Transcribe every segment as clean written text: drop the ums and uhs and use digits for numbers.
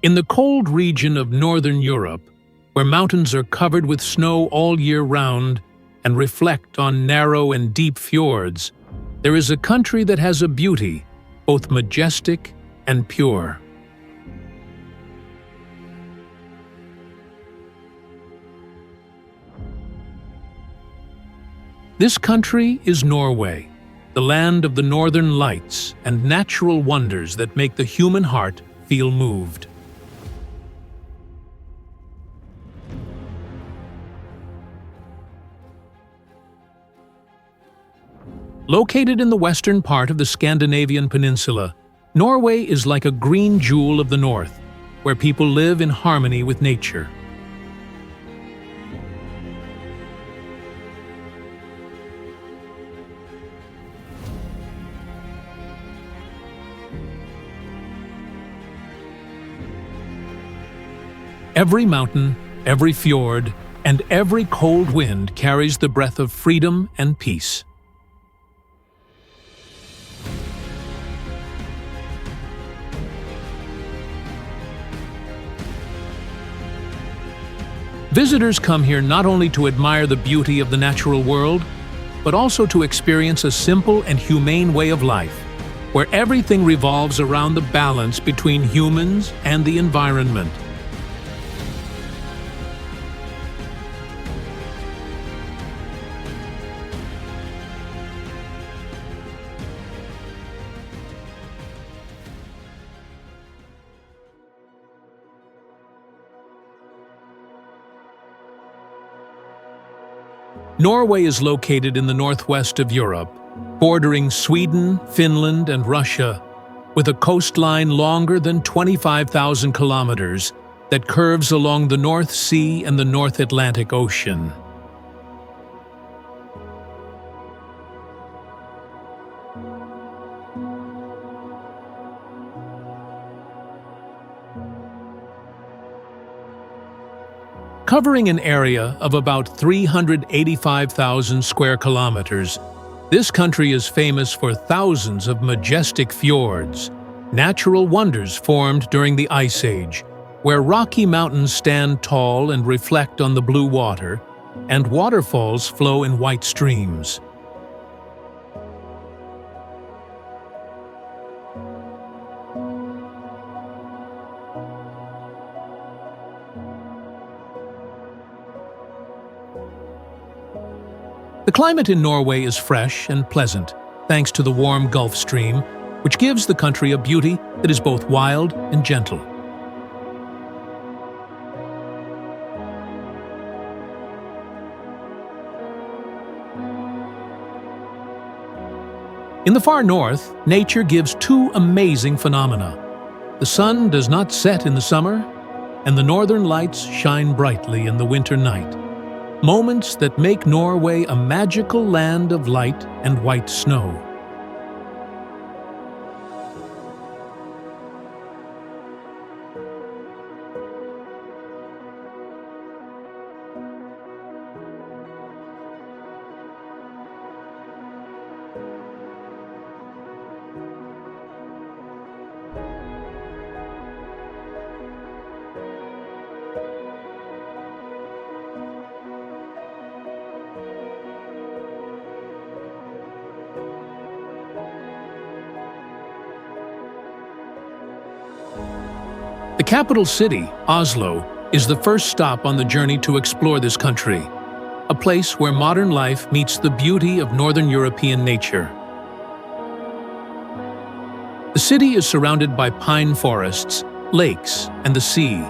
In the cold region of northern Europe, where mountains are covered with snow all year round and reflect on narrow and deep fjords, there is a country that has a beauty both majestic and pure. This country is Norway, the land of the northern lights and natural wonders that make the human heart feel moved. Located in the western part of the Scandinavian Peninsula, Norway is like a green jewel of the north, where people live in harmony with nature. Every mountain, every fjord, and every cold wind carries the breath of freedom and peace. Visitors come here not only to admire the beauty of the natural world, but also to experience a simple and humane way of life, where everything revolves around the balance between humans and the environment. Norway is located in the northwest of Europe, bordering Sweden, Finland, and Russia, with a coastline longer than 25,000 kilometers that curves along the North Sea and the North Atlantic Ocean. Covering an area of about 385,000 square kilometers, this country is famous for thousands of majestic fjords, natural wonders formed during the Ice Age, where rocky mountains stand tall and reflect on the blue water, and waterfalls flow in white streams. The climate in Norway is fresh and pleasant, thanks to the warm Gulf Stream, which gives the country a beauty that is both wild and gentle. In the far north, nature gives two amazing phenomena. The sun does not set in the summer, and the northern lights shine brightly in the winter night. Moments that make Norway a magical land of light and white snow. The capital city, Oslo, is the first stop on the journey to explore this country, a place where modern life meets the beauty of Northern European nature. The city is surrounded by pine forests, lakes, and the sea,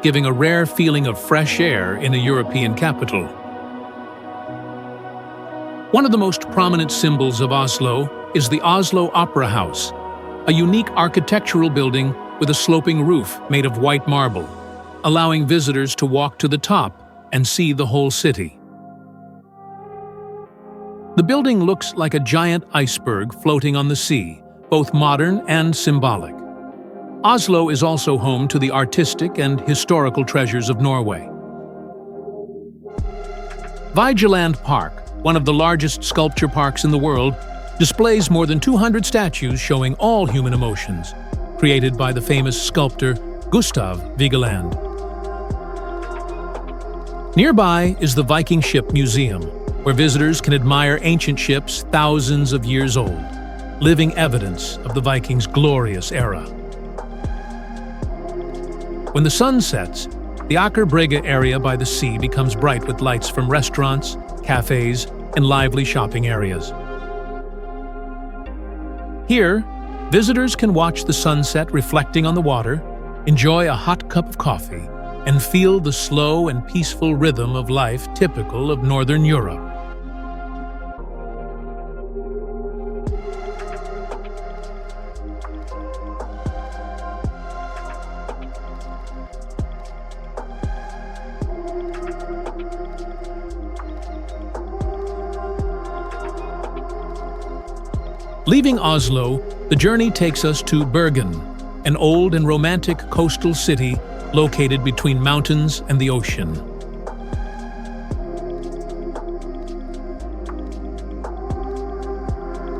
giving a rare feeling of fresh air in a European capital. One of the most prominent symbols of Oslo is the Oslo Opera House, a unique architectural building with a sloping roof made of white marble, allowing visitors to walk to the top and see the whole city. The building looks like a giant iceberg floating on the sea, both modern and symbolic. Oslo is also home to the artistic and historical treasures of Norway. Vigeland Park, one of the largest sculpture parks in the world, displays more than 200 statues showing all human emotions, created by the famous sculptor Gustav Vigeland. Nearby is the Viking Ship Museum, where visitors can admire ancient ships thousands of years old, living evidence of the Vikings' glorious era. When the sun sets, the Aker Brygge area by the sea becomes bright with lights from restaurants, cafes, and lively shopping areas. Here, visitors can watch the sunset reflecting on the water, enjoy a hot cup of coffee, and feel the slow and peaceful rhythm of life typical of Northern Europe. Leaving Oslo, the journey takes us to Bergen, an old and romantic coastal city located between mountains and the ocean.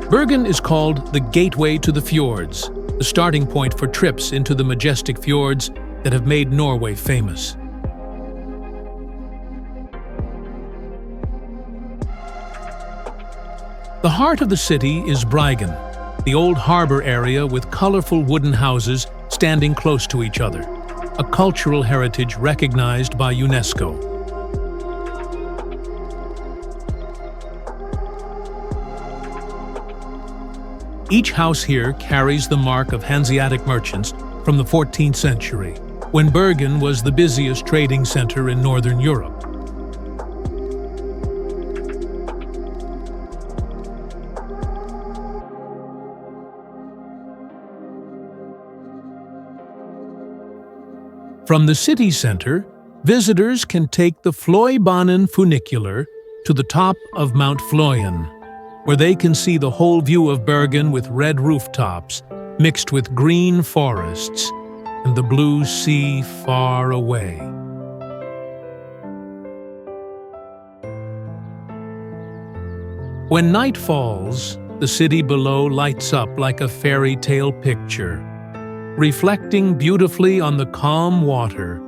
Bergen is called the gateway to the fjords, the starting point for trips into the majestic fjords that have made Norway famous. The heart of the city is Bergen, the old harbor area with colorful wooden houses standing close to each other, a cultural heritage recognized by UNESCO. Each house here carries the mark of Hanseatic merchants from the 14th century, when Bergen was the busiest trading center in Northern Europe. From the city center, visitors can take the Fløibanen funicular to the top of Mount Fløyen, where they can see the whole view of Bergen with red rooftops, mixed with green forests and the blue sea far away. When night falls, the city below lights up like a fairy tale picture, reflecting beautifully on the calm water.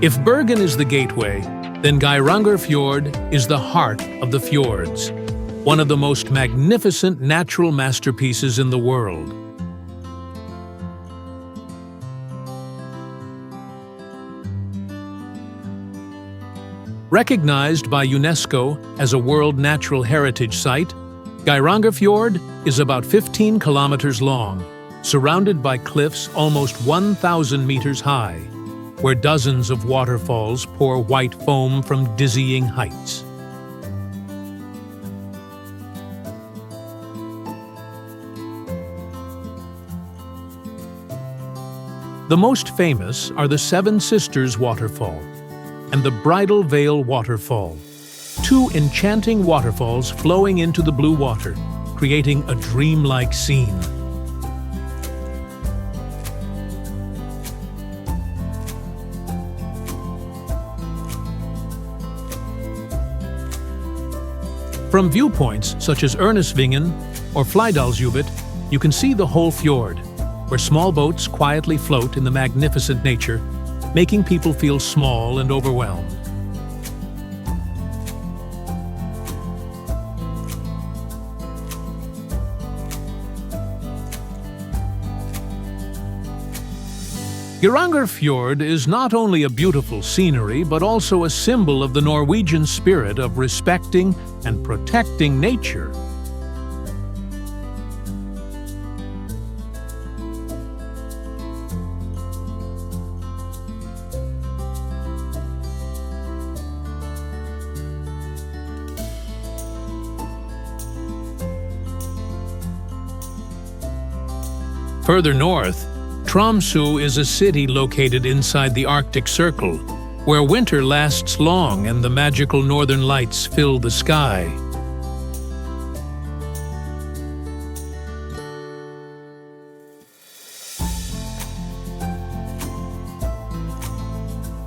If Bergen is the gateway, then Geiranger Fjord is the heart of the fjords, one of the most magnificent natural masterpieces in the world. Recognized by UNESCO as a World Natural Heritage Site, Geiranger Fjord is about 15 kilometers long, surrounded by cliffs almost 1,000 meters high, where dozens of waterfalls pour white foam from dizzying heights. The most famous are the Seven Sisters Waterfall and the Bridal Veil Waterfall, two enchanting waterfalls flowing into the blue water, creating a dreamlike scene. From viewpoints such as Ørnesvingen or Flydalsjubet, you can see the whole fjord, where small boats quietly float in the magnificent nature, making people feel small and overwhelmed. Geiranger Fjord is not only a beautiful scenery, but also a symbol of the Norwegian spirit of respecting and protecting nature. Further north, Tromsø is a city located inside the Arctic Circle, where winter lasts long and the magical northern lights fill the sky.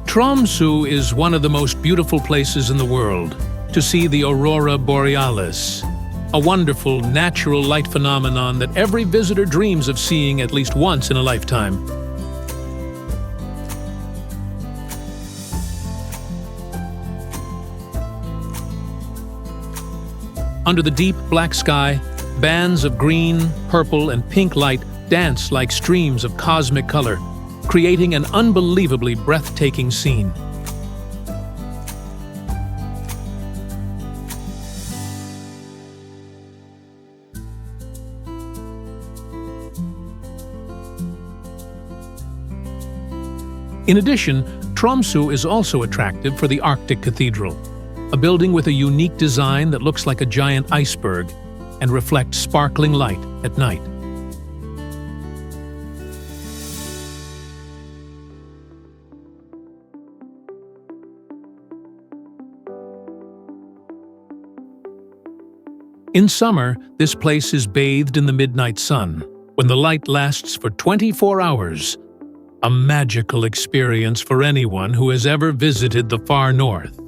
Tromsø is one of the most beautiful places in the world to see the aurora borealis, a wonderful natural light phenomenon that every visitor dreams of seeing at least once in a lifetime. Under the deep black sky, bands of green, purple, and pink light dance like streams of cosmic color, creating an unbelievably breathtaking scene. In addition, Tromsø is also attractive for the Arctic Cathedral, a building with a unique design that looks like a giant iceberg and reflects sparkling light at night. In summer, this place is bathed in the midnight sun, when the light lasts for 24 hours. A magical experience for anyone who has ever visited the far north.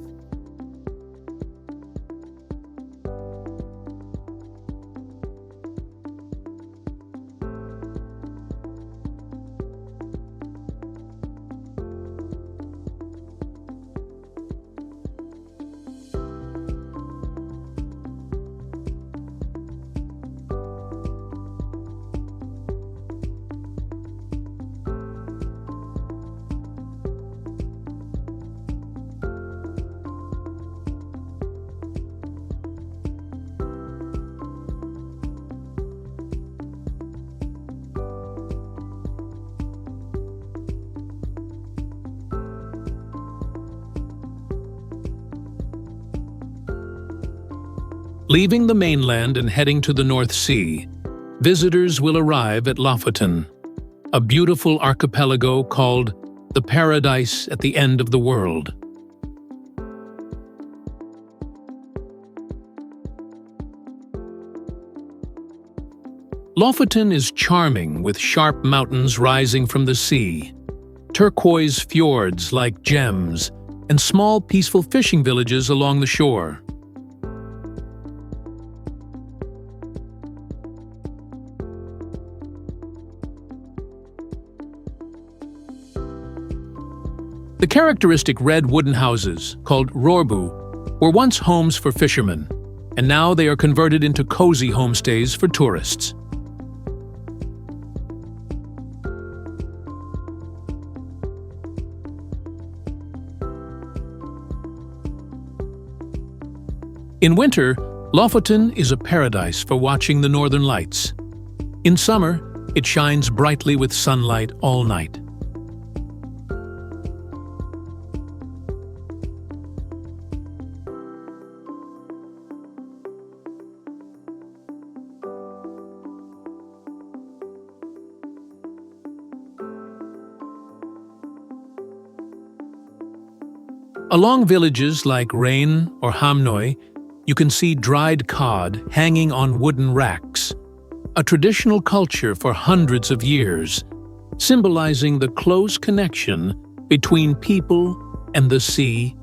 Leaving the mainland and heading to the North Sea, visitors will arrive at Lofoten, a beautiful archipelago called the paradise at the end of the world. Lofoten is charming with sharp mountains rising from the sea, turquoise fjords like gems, and small peaceful fishing villages along the shore. The characteristic red wooden houses, called rorbu, were once homes for fishermen, and now they are converted into cozy homestays for tourists. In winter, Lofoten is a paradise for watching the northern lights. In summer, it shines brightly with sunlight all night. Along villages like Rein or Hamnøy, you can see dried cod hanging on wooden racks, a traditional culture for hundreds of years, symbolizing the close connection between people and the sea.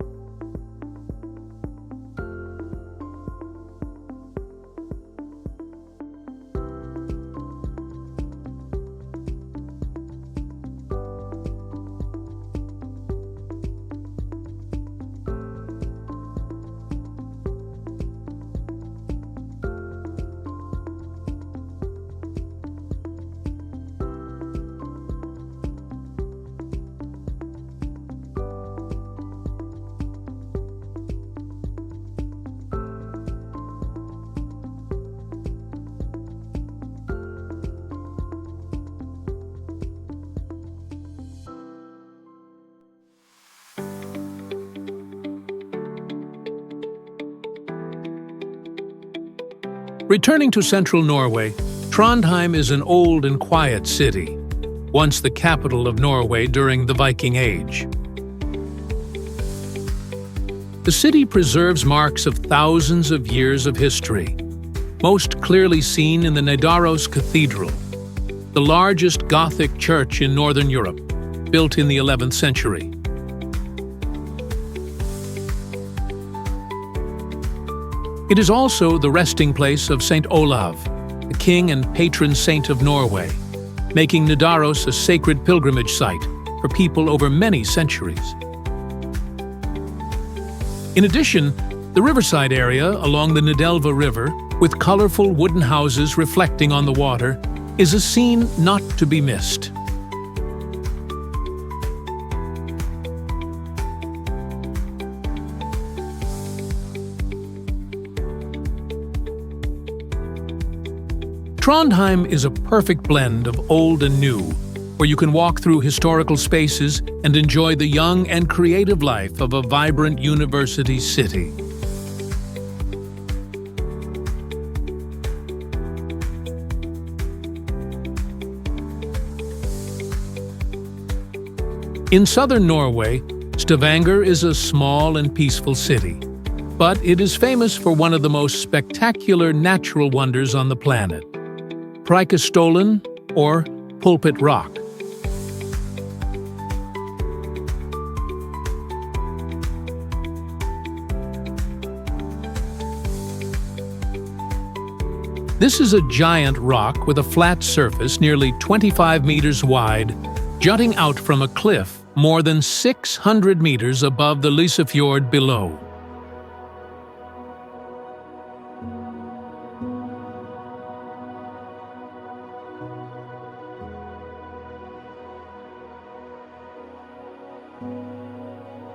Returning to central Norway, Trondheim is an old and quiet city, once the capital of Norway during the Viking Age. The city preserves marks of thousands of years of history, most clearly seen in the Nidaros Cathedral, the largest Gothic church in Northern Europe, built in the 11th century. It is also the resting place of Saint Olav, the king and patron saint of Norway, making Nidaros a sacred pilgrimage site for people over many centuries. In addition, the riverside area along the Nidelva River, with colorful wooden houses reflecting on the water, is a scene not to be missed. Trondheim is a perfect blend of old and new, where you can walk through historical spaces and enjoy the young and creative life of a vibrant university city. In southern Norway, Stavanger is a small and peaceful city, but it is famous for one of the most spectacular natural wonders on the planet, Preikestolen, or Pulpit Rock. This is a giant rock with a flat surface nearly 25 meters wide, jutting out from a cliff more than 600 meters above the Lillehammer below.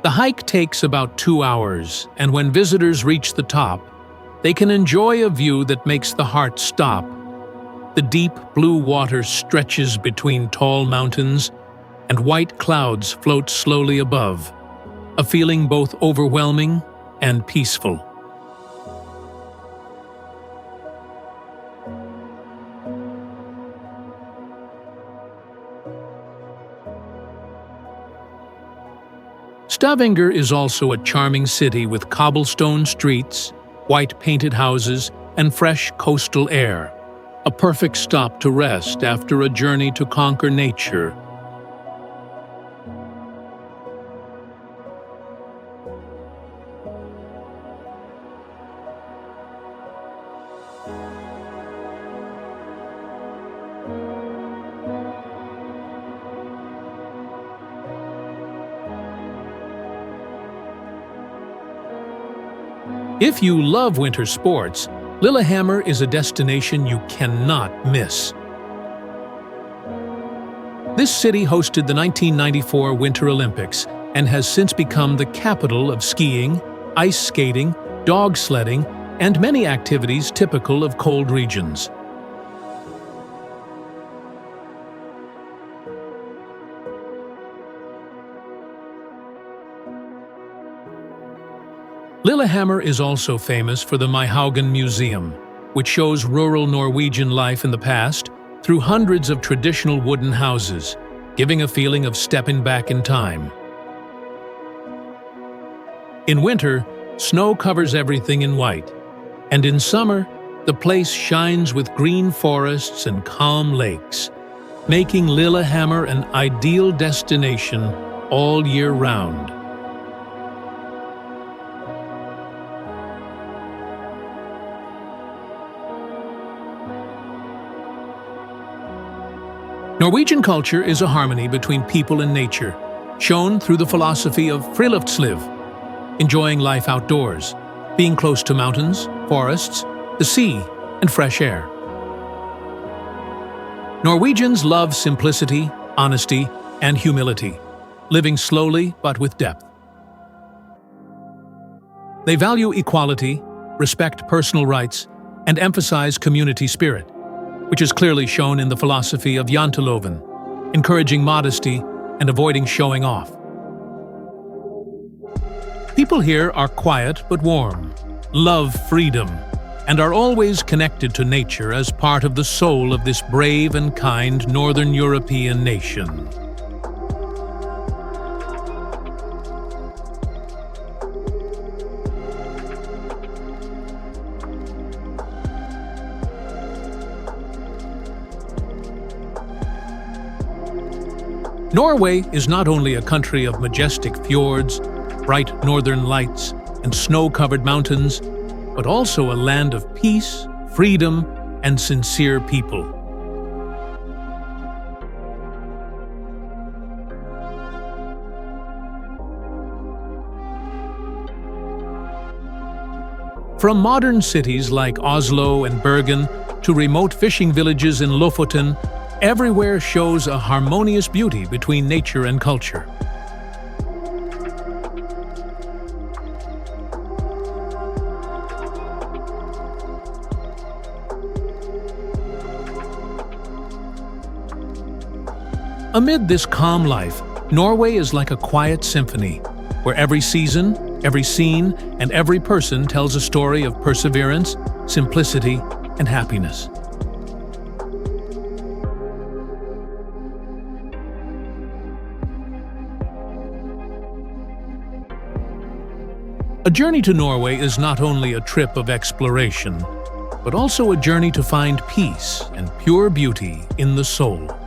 The hike takes about 2 hours, and when visitors reach the top, they can enjoy a view that makes the heart stop. The deep blue water stretches between tall mountains, and white clouds float slowly above, a feeling both overwhelming and peaceful. Stavanger is also a charming city with cobblestone streets, white painted houses, and fresh coastal air, a perfect stop to rest after a journey to conquer nature. If you love winter sports, Lillehammer is a destination you cannot miss. This city hosted the 1994 Winter Olympics and has since become the capital of skiing, ice skating, dog sledding, and many activities typical of cold regions. Lillehammer is also famous for the Myhaugen Museum, which shows rural Norwegian life in the past through hundreds of traditional wooden houses, giving a feeling of stepping back in time. In winter, snow covers everything in white, and in summer, the place shines with green forests and calm lakes, making Lillehammer an ideal destination all year round. Norwegian culture is a harmony between people and nature, shown through the philosophy of friluftsliv, enjoying life outdoors, being close to mountains, forests, the sea, and fresh air. Norwegians love simplicity, honesty, and humility, living slowly but with depth. They value equality, respect personal rights, and emphasize community spirit, which is clearly shown in the philosophy of janteloven, encouraging modesty and avoiding showing off. People here are quiet but warm, love freedom, and are always connected to nature as part of the soul of this brave and kind Northern European nation. Norway is not only a country of majestic fjords, bright northern lights, and snow-covered mountains, but also a land of peace, freedom, and sincere people. From modern cities like Oslo and Bergen to remote fishing villages in Lofoten, everywhere shows a harmonious beauty between nature and culture. Amid this calm life, Norway is like a quiet symphony, where every season, every scene, and every person tells a story of perseverance, simplicity, and happiness. A journey to Norway is not only a trip of exploration, but also a journey to find peace and pure beauty in the soul.